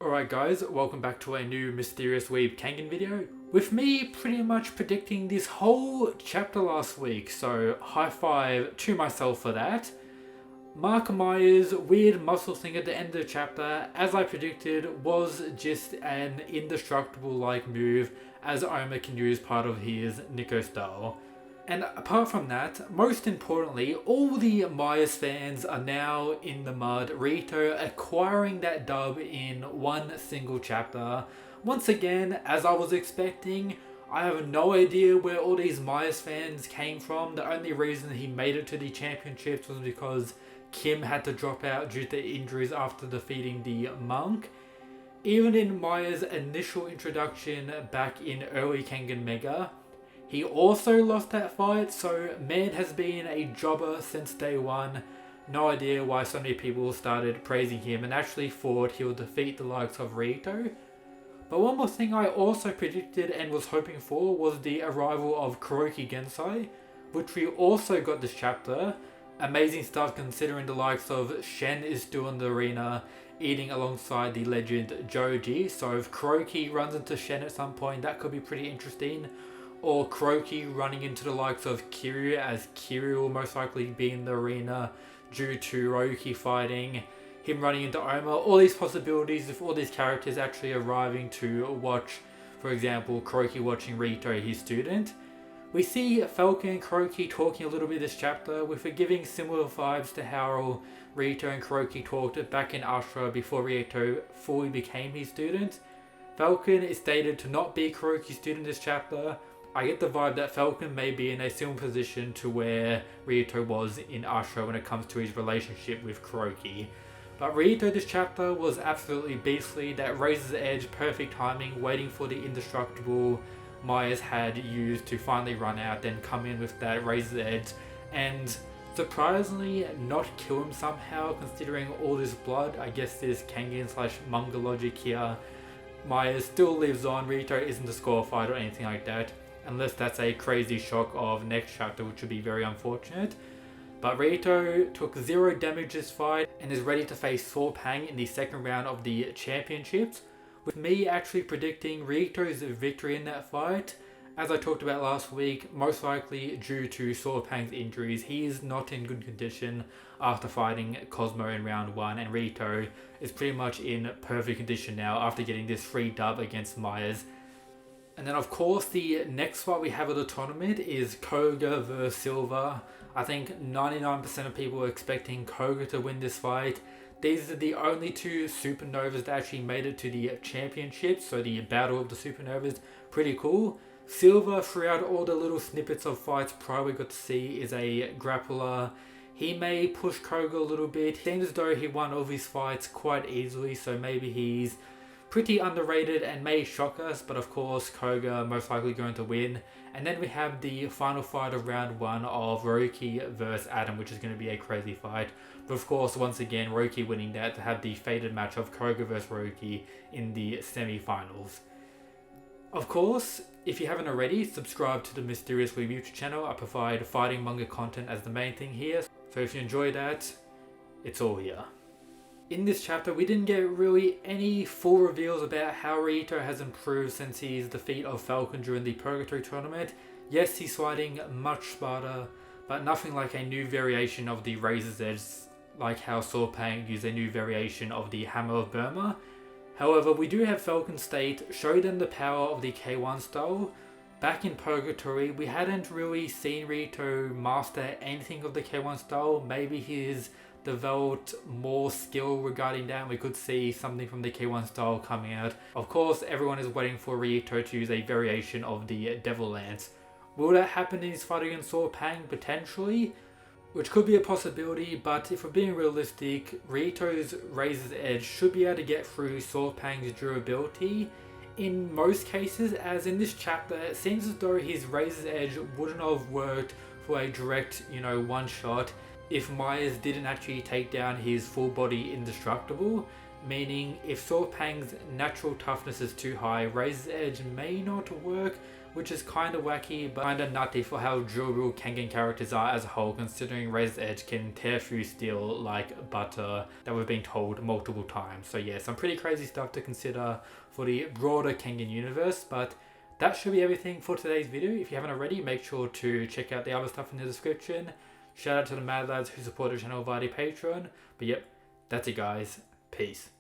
Alright guys, welcome back to a new Mysterious Weeb Kangen video. With me pretty much predicting this whole chapter last week, so high five to myself for that. Mark Myers' weird muscle thing at the end of the chapter, as I predicted, was just an indestructible-like move as Oma can use part of his Nico style. And apart from that, most importantly, all the Myers fans are now in the mud. Rito acquiring that dub in one single chapter. Once again, as I was expecting, I have no idea where all these Myers fans came from. The only reason he made it to the championships was because Kim had to drop out due to injuries after defeating the Monk. Even in Myers' initial introduction back in early Kangen Mega, he also lost that fight, so man has been a jobber since day one. No idea why so many people started praising him and actually thought he would defeat the likes of Rito. But one more thing I also predicted and was hoping for was the arrival of Kuroki Gensai, which we also got this chapter. Amazing stuff considering the likes of Shen is still in the arena, eating alongside the legend Joji, so if Kuroki runs into Shen at some point, that could be pretty interesting. Or Kuroki running into the likes of Kiryu, as Kiryu will most likely be in the arena due to Ryuki fighting, him running into Oma, all these possibilities with all these characters actually arriving to watch, for example, Kuroki watching Rito, his student. We see Falcon and Kuroki talking a little bit this chapter, with it giving similar vibes to how Rito and Kuroki talked back in Ashura before Rito fully became his student. Falcon is stated to not be Kuroki's student this chapter. I get the vibe that Falcon may be in a similar position to where Rito was in Ashura when it comes to his relationship with Kuroki. But Rito this chapter was absolutely beastly. That Razor's Edge, perfect timing, waiting for the indestructible Myers had used to finally run out, then come in with that Razor's Edge and surprisingly not kill him somehow considering all this blood. I guess this Kangen / manga logic here. Myers still lives on, Rito isn't disqualified or anything like that. Unless that's a crazy shock of next chapter, which would be very unfortunate. But Rito took 0 damage this fight and is ready to face Sorpang in the second round of the championships, with me actually predicting Rito's victory in that fight. As I talked about last week, most likely due to Sorpang's injuries. He is not in good condition after fighting Cosmo in round 1, and Rito is pretty much in perfect condition now after getting this free dub against Myers. And then of course the next fight we have at the tournament is Koga vs Silva. I think 99% of people are expecting Koga to win this fight. These are the only two supernovas that actually made it to the championships, so the battle of the supernovas, pretty cool. Silva, throughout all the little snippets of fights prior we got to see, is a grappler. He may push Koga a little bit. It seems as though he won all of his fights quite easily, so maybe he's pretty underrated and may shock us, but of course Koga most likely going to win. And then we have the final fight of round 1 of Roki vs Adam, which is going to be a crazy fight. But of course, once again, Roki winning that to have the fated match of Koga vs Roki in the semi-finals. Of course, if you haven't already, subscribe to the Mysterious Weeb YouTube channel. I provide fighting manga content as the main thing here, so if you enjoy that, it's all here. In this chapter, we didn't get really any full reveals about how Rito has improved since his defeat of Falcon during the Purgatory tournament. Yes, he's fighting much smarter, but nothing like a new variation of the Razor's Edge, like how Sorpang used a new variation of the Hammer of Burma. However, we do have Falcon state show them the power of the K1 style. Back in Purgatory, we hadn't really seen Rito master anything of the K1 style. Maybe he's developed more skill regarding that, and we could see something from the K1 style coming out. Of course, everyone is waiting for Rito to use a variation of the Devil Lance. Will that happen in his fight against Sorpang? Potentially, which could be a possibility, but if we're being realistic, Rito's Razor's Edge should be able to get through Sorpang's durability in most cases, as in this chapter it seems as though his Razor's Edge wouldn't have worked for a direct, one shot if Myers didn't actually take down his full body indestructible. meaning if Soarpang's natural toughness is too high, Razor's Edge may not work, which is kinda wacky, but kinda nutty for how durable Kangen characters are as a whole, considering Razor's Edge can tear through steel like butter that we've been told multiple times. So yeah, some pretty crazy stuff to consider for the broader Kangen universe, but that should be everything for today's video. If you haven't already, make sure to check out the other stuff in the description. Shout out to the Mad Lads who support the channel via the Patreon. But yep, that's it guys. Peace.